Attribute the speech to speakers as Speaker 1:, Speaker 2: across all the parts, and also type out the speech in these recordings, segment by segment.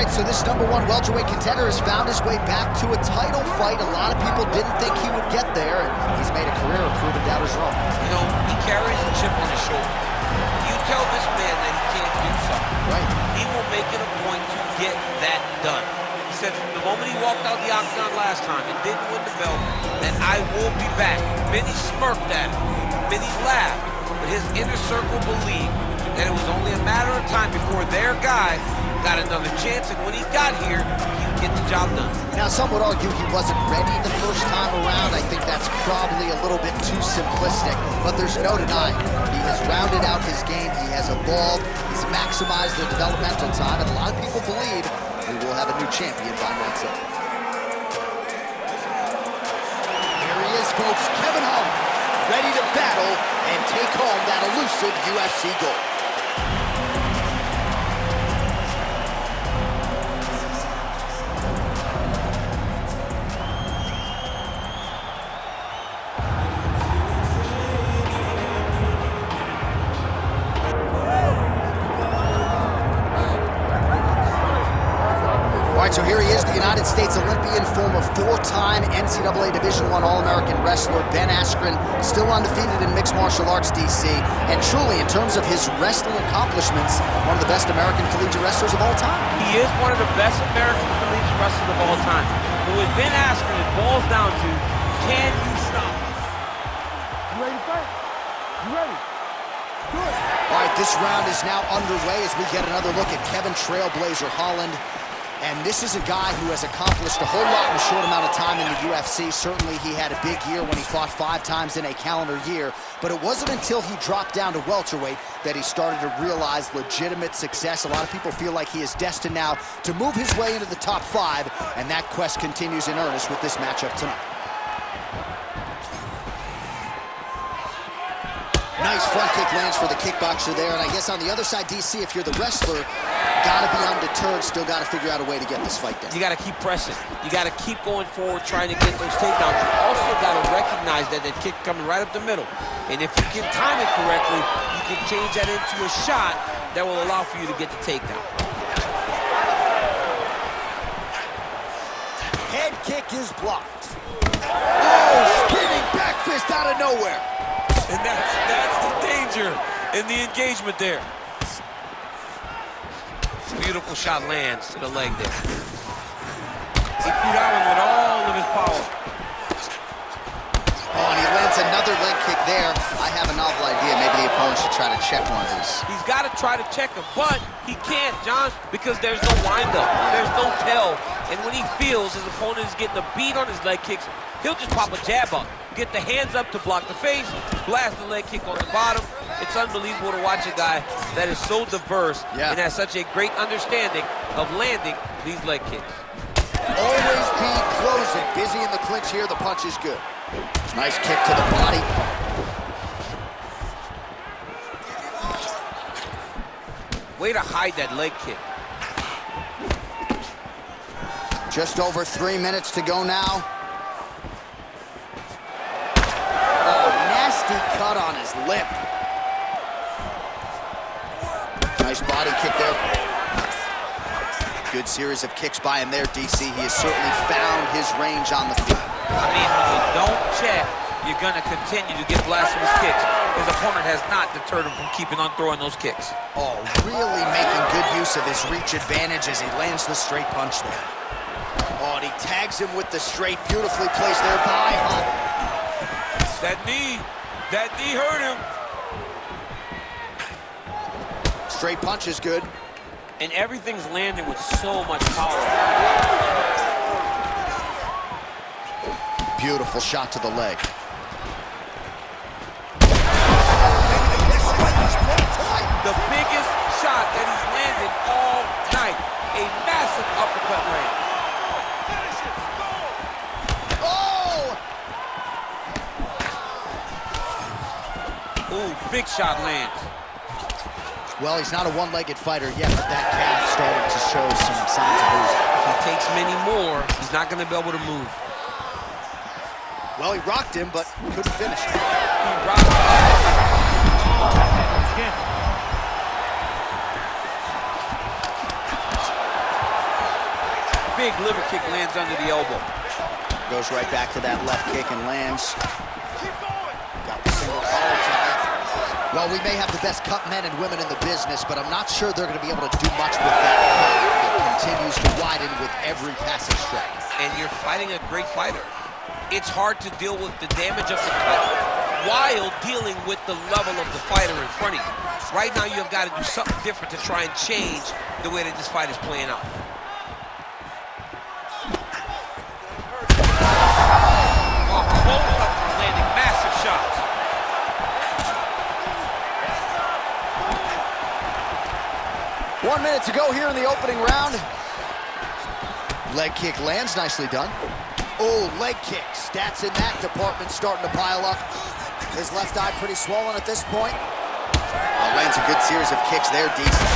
Speaker 1: right, so this #1 welterweight contender has found his way back to a title fight. A lot of people didn't think he would get there, and he's made a career of proving doubters wrong.
Speaker 2: You know, he carries a chip on his shoulder. You tell this man that he can't do something.
Speaker 1: Right.
Speaker 2: He will make it a point to get that done. He said from the moment he walked out the octagon last time and didn't win the belt, that I will be back. Many smirked at him. Many laughed. But his inner circle believed that it was only a matter of time before their guy got another chance, and when he got here, he would get the job done.
Speaker 1: Now, some would argue he wasn't ready the first time around. I think that's probably a little bit too simplistic, but there's no denying he has rounded out his game, he has evolved, he's maximized the developmental time, and a lot of people believe we will have a new champion by next year. Here he is, folks, Kevin Holland, ready to battle and take home that elusive UFC gold. So here he is, the United States Olympian, former 4-time NCAA Division I All-American wrestler, Ben Askren, still undefeated in mixed martial arts, DC, and truly, in terms of his wrestling accomplishments, one of the best American collegiate wrestlers of all time.
Speaker 2: He is one of the best American collegiate wrestlers of all time. But with Ben Askren, it boils down to, can you stop?
Speaker 3: You ready to fight? You ready? Good.
Speaker 1: All right, this round is now underway as we get another look at Kevin Trailblazer Holland. And this is a guy who has accomplished a whole lot in a short amount of time in the UFC. Certainly, he had a big year when he fought 5 times in a calendar year. But it wasn't until he dropped down to welterweight that he started to realize legitimate success. A lot of people feel like he is destined now to move his way into the top 5. And that quest continues in earnest with this matchup tonight. Nice front kick lands for the kickboxer there. And I guess on the other side, DC, if you're the wrestler, gotta be undeterred, still gotta figure out a way to get this fight done.
Speaker 2: You gotta keep pressing. You gotta keep going forward, trying to get those takedowns. You also gotta recognize that kick coming right up the middle. And if you can time it correctly, you can change that into a shot that will allow for you to get the takedown.
Speaker 1: Head kick is blocked. Oh, spinning back fist out of nowhere.
Speaker 2: And that's the danger in the engagement there. Beautiful shot lands to the leg there. He threw that one with all of his power.
Speaker 1: Oh, and he lands another leg kick there. I have a novel idea. Maybe the opponent should try to check one of these.
Speaker 2: He's got to try to check him, but he can't, John, because there's no windup. There's no tell. And when he feels his opponent is getting a beat on his leg kicks, he'll just pop a jab up. Get the hands up to block the face, blast the leg kick on the bottom. It's unbelievable to watch a guy that is so diverse and has such a great understanding of landing these leg kicks.
Speaker 1: Always be closing. Busy in the clinch here. The punch is good. Nice kick to the body.
Speaker 2: Way to hide that leg kick.
Speaker 1: Just over 3 minutes to go now. Cut on his lip. Nice body kick there. Good series of kicks by him there, DC. He has certainly found his range on the feet.
Speaker 2: I mean, when you don't check, you're going to continue to get blasted with kicks. His opponent has not deterred him from keeping on throwing those kicks.
Speaker 1: Oh, really making good use of his reach advantage as he lands the straight punch there. Oh, and he tags him with the straight, beautifully placed there by Holland.
Speaker 2: That knee hurt him.
Speaker 1: Straight punch is good.
Speaker 2: And everything's landing with so much power.
Speaker 1: Beautiful shot to the leg.
Speaker 2: The biggest shot that he's landed all night. A massive uppercut land. Ooh, big shot lands.
Speaker 1: Well, he's not a one-legged fighter yet, but that calf started to show some signs of losing.
Speaker 2: If he takes many more, he's not going to be able to move.
Speaker 1: Well, he rocked him, but couldn't finish it.
Speaker 2: He rocked him. big liver kick lands under the elbow.
Speaker 1: Goes right back to that left kick and lands. Got the single collar tie. Well, we may have the best cut men and women in the business, but I'm not sure they're going to be able to do much with that cut. It continues to widen with every passing strike.
Speaker 2: And you're fighting a great fighter. It's hard to deal with the damage of the cut while dealing with the level of the fighter in front of you. Right now, you've got to do something different to try and change the way that this fight is playing out. Both of them landing massive shots.
Speaker 1: One minute to go here in the opening round. Leg kick lands, nicely done. Oh, leg kick. Stats in that department starting to pile up. His left eye pretty swollen at this point. Lands a good series of kicks there, decent.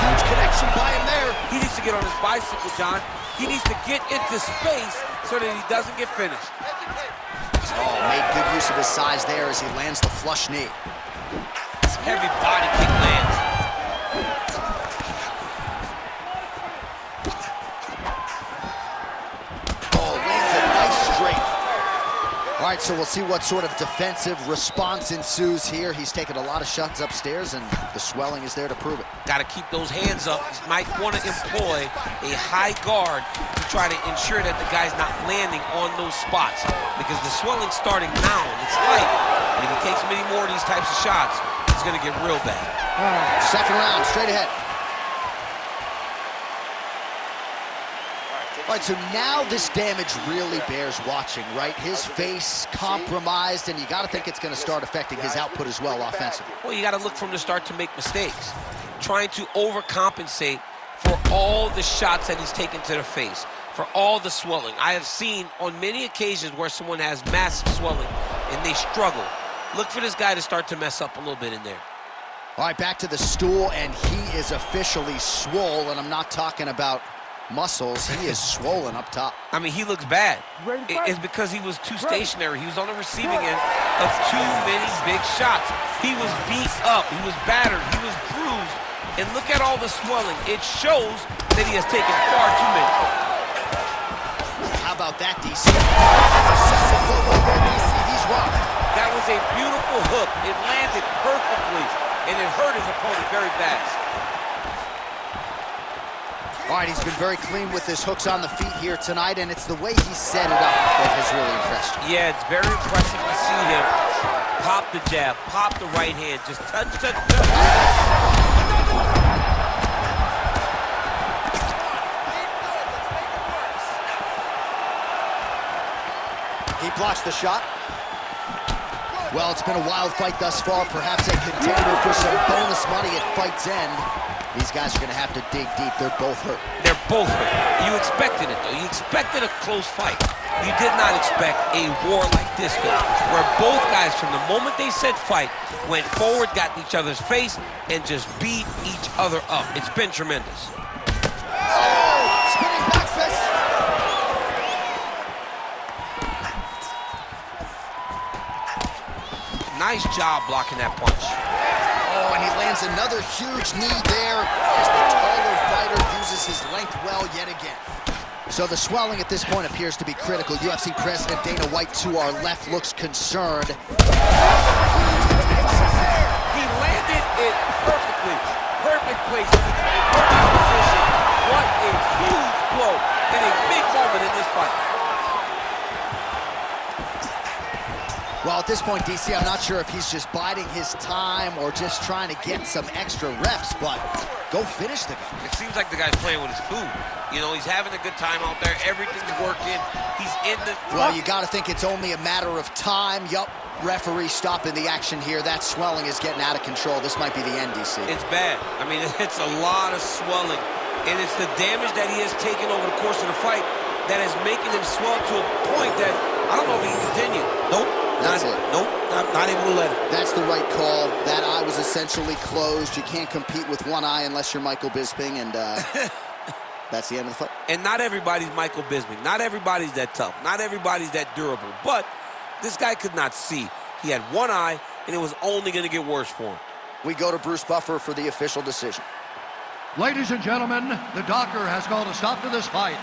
Speaker 1: Huge connection by him there.
Speaker 2: He needs to get on his bicycle, John. He needs to get into space so that he doesn't get finished.
Speaker 1: Oh, made good use of his size there as he lands the flush knee.
Speaker 2: Heavy body kick lands.
Speaker 1: Oh, lands a nice straight. All right, so we'll see what sort of defensive response ensues here. He's taken a lot of shots upstairs, and the swelling is there to prove it.
Speaker 2: Got to keep those hands up. He might want to employ a high guard to try to ensure that the guy's not landing on those spots, because the swelling's starting now, and it's light. And if he takes many more of these types of shots, it's going to get real bad.
Speaker 1: Second round, straight ahead. All right, so now this damage really bears watching, right? His face compromised, and you got to think it's going to start affecting his output as well offensively.
Speaker 2: Well, you got to look from the start to make mistakes. Trying to overcompensate for all the shots that he's taken to the face, for all the swelling. I have seen on many occasions where someone has massive swelling and they struggle. Look for this guy to start to mess up a little bit in there.
Speaker 1: All right, back to the stool, and he is officially swole, and I'm not talking about muscles. He is swollen up top.
Speaker 2: I mean, he looks bad. It's because he was too stationary. He was on the receiving end of too many big shots. He was beat up. He was battered. He was bruised. And look at all the swelling. It shows that he has taken far too many.
Speaker 1: How about that, DC? He's rocked.
Speaker 2: That was a beautiful hook. It landed perfectly, and it hurt his opponent very bad.
Speaker 1: All right, he's been very clean with his hooks on the feet here tonight, and it's the way he set it up that has really impressed you.
Speaker 2: Yeah, it's very impressive to see him pop the jab, pop the right hand, just touch.
Speaker 1: He blocks the shot. Well, it's been a wild fight thus far, perhaps a contender for some bonus money at fight's end. These guys are going to have to dig deep. They're both hurt.
Speaker 2: They're both hurt. You expected it, though. You expected a close fight. You did not expect a war like this, though, where both guys, from the moment they said fight, went forward, got in each other's face, and just beat each other up. It's been tremendous.
Speaker 1: Oh, spinning back fist.
Speaker 2: Nice job blocking that punch.
Speaker 1: Oh, and he lands another huge knee there as the taller fighter uses his length well yet again. So the swelling at this point appears to be critical. UFC President Dana White to our left looks concerned.
Speaker 2: He landed it perfectly. Perfect placement, perfect position. What a huge blow and a big moment in this fight.
Speaker 1: Well, at this point, DC, I'm not sure if he's just biding his time or just trying to get some extra reps, but go finish the guy.
Speaker 2: It seems like the guy's playing with his food. You know, he's having a good time out there. Everything's working. He's in the...
Speaker 1: Well, you got to think it's only a matter of time. Yup, referee stopping the action here. That swelling is getting out of control. This might be the end, DC.
Speaker 2: It's bad. I mean, it's a lot of swelling. And it's the damage that he has taken over the course of the fight that is making him swell to a point that I don't know if he can continue. Nope.
Speaker 1: That's it.
Speaker 2: Nope, not able to let it.
Speaker 1: That's the right call. That eye was essentially closed. You can't compete with one eye unless you're Michael Bisping, and that's the end of the fight.
Speaker 2: And not everybody's Michael Bisping. Not everybody's that tough. Not everybody's that durable. But this guy could not see. He had one eye, and it was only going to get worse for him.
Speaker 1: We go to Bruce Buffer for the official decision.
Speaker 4: Ladies and gentlemen, the doctor has called a stop to this fight